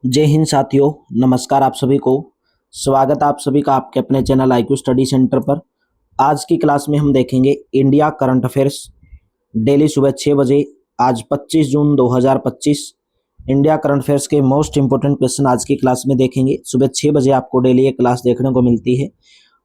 जय हिंद साथियों। नमस्कार आप सभी को। स्वागत आप सभी का आपके अपने चैनल IQ स्टडी सेंटर पर। आज की क्लास में हम देखेंगे इंडिया करंट अफेयर्स डेली सुबह 6 बजे। आज 25 जून 2025 इंडिया करंट अफेयर्स के मोस्ट इंपोर्टेंट क्वेश्चन आज की क्लास में देखेंगे। सुबह 6 बजे आपको डेली ये क्लास देखने को मिलती है।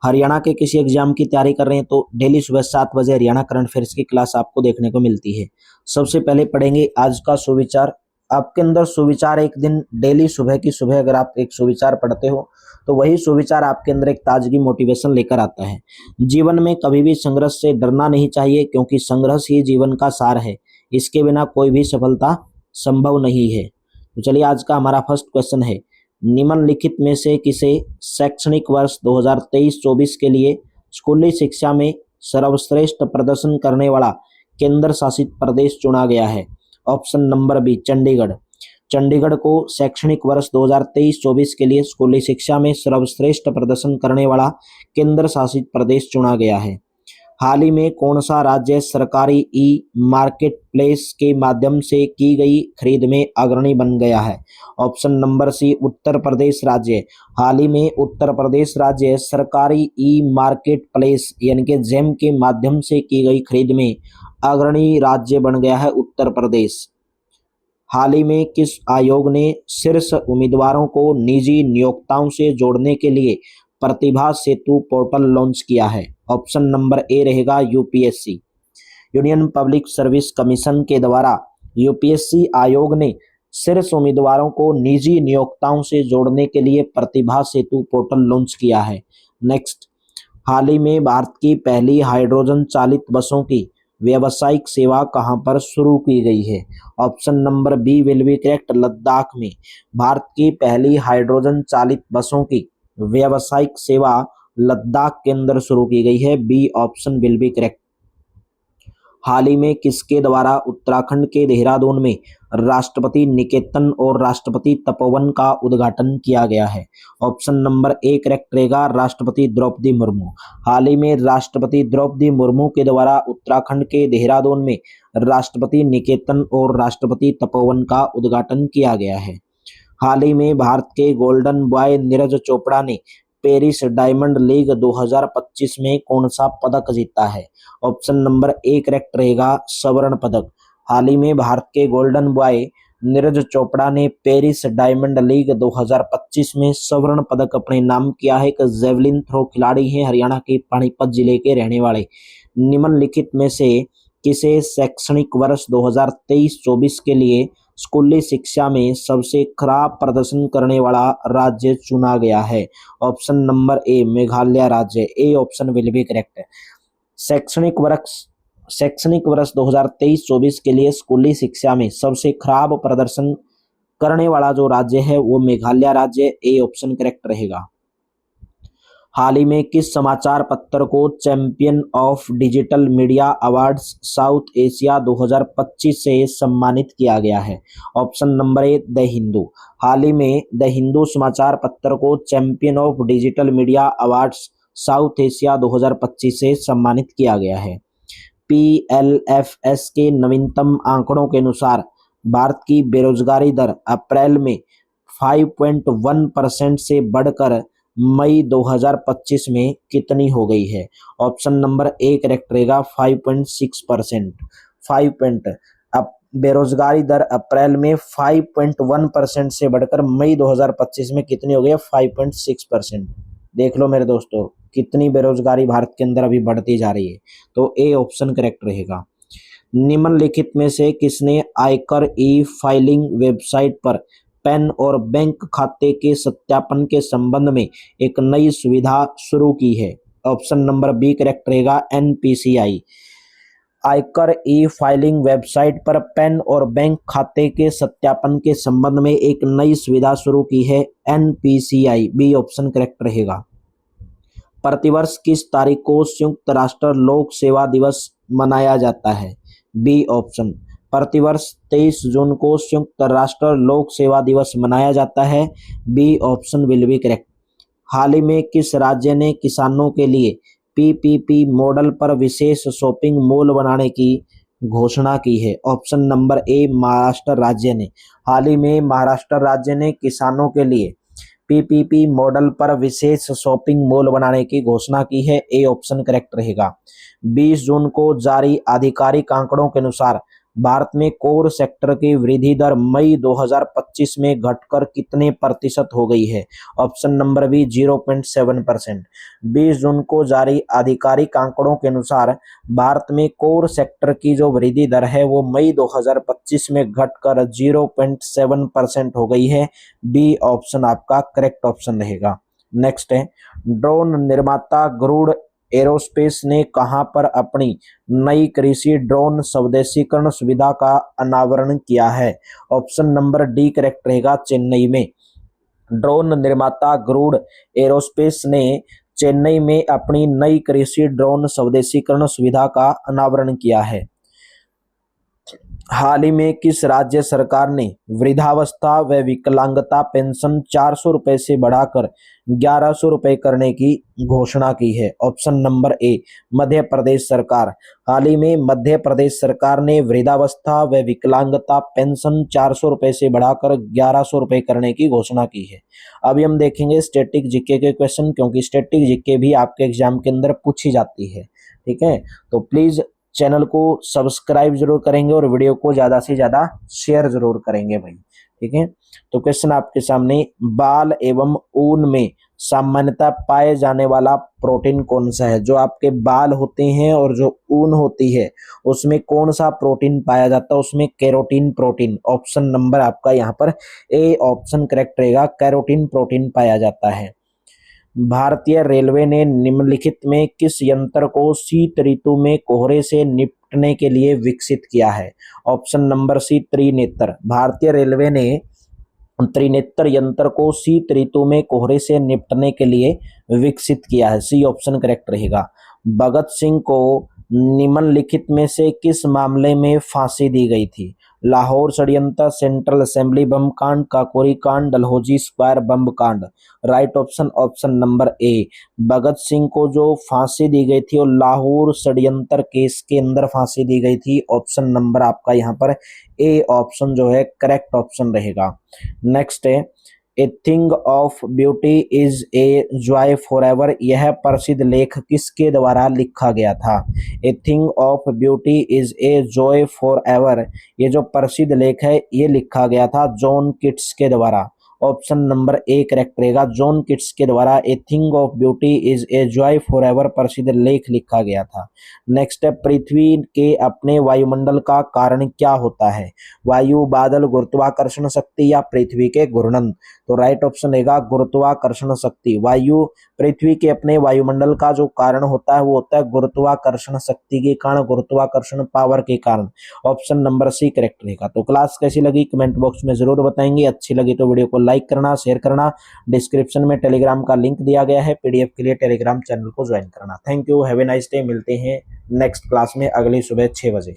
हरियाणा के किसी एग्जाम की तैयारी कर रहे हैं तो डेली सुबह 7 बजे हरियाणा करंट अफेयर्स की क्लास आपको देखने को मिलती है। सबसे पहले पढ़ेंगे आज का सुविचार। आपके अंदर सुविचार एक दिन डेली सुबह की सुबह अगर आप एक सुविचार पढ़ते हो तो वही सुविचार आपके अंदर एक ताजगी मोटिवेशन लेकर आता है। जीवन में कभी भी संघर्ष से डरना नहीं चाहिए क्योंकि संघर्ष ही जीवन का सार है। इसके बिना कोई भी सफलता संभव नहीं है। तो चलिए आज का हमारा फर्स्ट क्वेश्चन है, निम्नलिखित में से किसे शैक्षणिक वर्ष 2023-24 के लिए स्कूली शिक्षा में सर्वश्रेष्ठ प्रदर्शन करने वाला केंद्र शासित प्रदेश चुना गया है? Option number B Chandigarh. Chandigarh को शैक्षणिक वर्ष 2023-24 के लिए स्कूली शिक्षा में सर्वश्रेष्ठ प्रदर्शन करने वाला केंद्र शासित प्रदेश चुना गया है। हाल ही में कौन सा राज्य सरकारी ई मार्केट प्लेस के माध्यम से की गई खरीद में अग्रणी बन गया है? ऑप्शन नंबर सी उत्तर प्रदेश राज्य। हाल ही में उत्तर प्रदेश राज्य सरकारी ई मार्केट प्लेस यानी कि जेम के माध्यम से की गई खरीद में अग्रणी राज्य बन गया है उत्तर प्रदेश। हाल ही में किस आयोग ने शीर्ष उम्मीदवारों को निजी नियोक्ताओं से जोड़ने के लिए प्रतिभा सेतु पोर्टल लॉन्च किया है? ऑप्शन नंबर ए रहेगा UPSC. Union public service commission के द्वारा यूपीएससी आयोग ने शीर्ष उम्मीदवारों को निजी नियोक्ताओं से जोड़ने के लिए प्रतिभा सेतु पोर्टल लॉन्च किया है। नेक्स्ट, हाल ही में भारत की पहली हाइड्रोजन चालित बसों की व्यावसायिक सेवा कहां पर शुरू की गई है? Option number B will be correct, Ladakh में भारत की पहली हाइड्रोजन चालित बसों की व्यावसायिक सेवा लद्दाख के अंदर शुरू की गई है। B option will be correct. हाल ही में किसके द्वारा उत्तराखंड के देहरादून में राष्ट्रपति निकेतन और राष्ट्रपति तपोवन का उद्घाटन किया गया है? ऑप्शन नंबर ए करेक्ट रहेगा, राष्ट्रपति द्रौपदी मुर्मू। हाल ही में राष्ट्रपति द्रौपदी मुर्मू के द्वारा उत्तराखंड के देहरादून में राष्ट्रपति निकेतन और राष्ट्रपति तपोवन का उद्घाटन किया गया है। हाल ही में भारत के गोल्डन बॉय नीरज चोपड़ा ने पेरिस डायमंड लीग 2025 में कौन सा पदक जीता है? ऑप्शन नंबर ए करेक्ट रहेगा, स्वर्ण पदक। हाल ही में भारत के गोल्डन बॉय नीरज चोपड़ा ने पेरिस डायमंड लीग 2025 में स्वर्ण पदक अपने नाम किया है। एक जेवलिन थ्रो खिलाड़ी हैं, हरियाणा के पानीपत जिले के रहने वाले। निम्नलिखित में से किसे शैक्षणिक वर्ष 2023-24 के लिए स्कूली शिक्षा में सबसे खराब प्रदर्शन करने वाला राज्य चुना गया है? ऑप्शन नंबर ए मेघालय राज्य। A option will be correct. शैक्षणिक वर्ष 2023-24 के लिए स्कूली शिक्षा में सबसे खराब प्रदर्शन करने वाला जो राज्य है वो मेघालय राज्य। ए ऑप्शन करेक्ट रहेगा। हाल ही में किस समाचार पत्र को champion of digital media awards South Asia 2025 से सम्मानित किया गया है? Option number A the Hindu. हाल ही में द हिंदू समाचार पत्र को champion of digital media awards South Asia 2025 से सम्मानित किया गया है। PLFS के नवीनतम आंकड़ों के अनुसार भारत की बेरोजगारी दर अप्रैल में 5.1% से बढ़कर मई 2025 में कितनी हो गई है? ऑप्शन नंबर ए करेक्ट रहेगा, 5.6%। 5 अब बेरोजगारी दर अप्रैल में 5.1% से बढ़कर मई 2025 में कितनी हो गई है? 5.6%। देख लो मेरे दोस्तों कितनी बेरोजगारी भारत के अंदर अभी बढ़ती जा रही है। तो ए ऑप्शन करेक्ट रहेगा। निम्नलिखित में से किसने आयकर ई फाइलिंग वेबसाइट पर पैन और बैंक खाते के सत्यापन के संबंध में एक नई सुविधा शुरू की है? ऑप्शन नंबर बी करेक्ट रहेगा, NPCI। आयकर ई फाइलिंग वेबसाइट पर पैन और बैंक खाते के सत्यापन के संबंध में एक नई सुविधा शुरू की है, NPCI। बी ऑप्शन करेक्ट रहेगा। प्रतिवर्ष किस तारीख को संयुक्त राष्ट्र लोक सेवा दिवस मनाया जाता है? B option. प्रतिवर्ष 23 जून को संयुक्त राष्ट्र लोक सेवा दिवस मनाया जाता है। B option will be correct. हाल ही में किस राज्य ने किसानों के लिए PPP मॉडल पर विशेष शॉपिंग मॉल बनाने की घोषणा की है? ऑप्शन नंबर ए महाराष्ट्र राज्य ने। हाल ही में महाराष्ट्र राज्य ने किसानों के लिए पीपीपी मॉडल पर विशेष शॉपिंग मॉल बनाने की घोषणा की है। ए ऑप्शन करेक्ट रहेगा। 20 जून को जारी आधिकारिक आंकड़ों के अनुसार भारत में कोर सेक्टर की वृद्धि दर मई 2025 में घटकर कितने प्रतिशत हो गई है? Option number B 0.7%। 20 जून को जारी आधिकारिक आंकड़ों के अनुसार भारत में कोर सेक्टर की जो वृद्धि दर है वो मई 2025 में घटकर 0.7% हो गई है। बी ऑप्शन आपका करेक्ट ऑप्शन रहेगा। नेक्स्ट है, ड्रोन निर्माता गरुड़ एरोस्पेस ने कहां पर अपनी नई कृषि ड्रोन स्वदेशीकरण सुविधा का अनावरण किया है? ऑप्शन नंबर डी करेक्ट रहेगा, चेन्नई में। ड्रोन निर्माता गरुड़ एरोस्पेस ने चेन्नई में अपनी नई कृषि ड्रोन स्वदेशीकरण सुविधा का अनावरण किया है। हाल ही में किस राज्य सरकार ने वृद्धावस्था व विकलांगता पेंशन 400 रुपए से बढ़ाकर 1100 रुपए करने की घोषणा की है? ऑप्शन नंबर ए मध्य प्रदेश सरकार। हाल ही में मध्य प्रदेश सरकार ने वृद्धावस्था व विकलांगता पेंशन 400 रुपए से बढ़ाकर 1100 रुपए करने की घोषणा की है। अभी हम देखेंगे स्टैटिक जीके के क्वेश्चन, क्योंकि स्टैटिक जीके भी आपके एग्जाम के अंदर पूछी जाती है। ठीक है, तो प्लीज चैनल को सब्सक्राइब जरूर करेंगे और वीडियो को ज्यादा से ज्यादा शेयर जरूर करेंगे भाई। ठीक है, तो क्वेश्चन आपके सामने, बाल एवं ऊन में सामान्यतः पाए जाने वाला प्रोटीन कौन सा है? जो आपके बाल होते हैं और जो ऊन होती है उसमें कौन सा प्रोटीन पाया जाता है? उसमें कैरोटीन प्रोटीन। ऑप्शन नंबर आपका यहाँ पर ए ऑप्शन करेक्ट रहेगा, कैरोटीन प्रोटीन पाया जाता है। भारतीय रेलवे ने निम्नलिखित में किस यंत्र को शीत ऋतु में कोहरे से निपटने के लिए विकसित किया है? Option number C Trinetra. भारतीय रेलवे ने त्रिनेत्र यंत्र को शीत ऋतु में कोहरे से निपटने के लिए विकसित किया है। सी ऑप्शन करेक्ट रहेगा। भगत सिंह को निम्नलिखित में से किस मामले में फांसी दी गई थी? लाहौर षड्यंत्र, सेंट्रल असेंबली बम कांड, काकोरी कांड, डलहौजी स्क्वायर बम कांड। Right option option number A. Bhagat Singh को जो फांसी दी गई थी और लाहौर षड्यंत्र केस के अंदर फांसी दी गई थी। ऑप्शन नंबर आपका यहाँ पर ए ऑप्शन जो है करेक्ट ऑप्शन रहेगा। नेक्स्ट है, a thing of beauty is a joy forever, यह प्रसिद्ध लेख किसके द्वारा लिखा गया था? A thing of beauty is a joy forever, ये जो प्रसिद्ध लेख है ये लिखा गया था जॉन कीट्स के द्वारा। ऑप्शन नंबर ए करेक्ट रहेगा, जॉन कीट्स के द्वारा a thing of beauty is a joy forever प्रसिद्ध लेख लिखा गया था। नेक्स्ट है, पृथ्वी के अपने वायुमंडल का कारण क्या होता है? वायु, बादल, गुरुत्वाकर्षण शक्ति या पृथ्वी के घूर्णन? तो राइट ऑप्शन रहेगा गुरुत्वाकर्षण शक्ति। वायु, पृथ्वी के अपने वायुमंडल का जो कारण होता है वो होता है गुरुत्वाकर्षण शक्ति के कारण, गुरुत्वाकर्षण पावर के कारण। ऑप्शन नंबर सी करेक्ट रहेगा। तो क्लास कैसी लगी कमेंट बॉक्स में जरूर बताएंगे। अच्छी लगी तो वीडियो को लाइक करना, शेयर करना। डिस्क्रिप्शन में टेलीग्राम का लिंक दिया गया है, पीडीएफ के लिए टेलीग्राम चैनल को ज्वाइन करना। Thank you, have a nice day. मिलते हैं नेक्स्ट क्लास में अगली सुबह 6 बजे।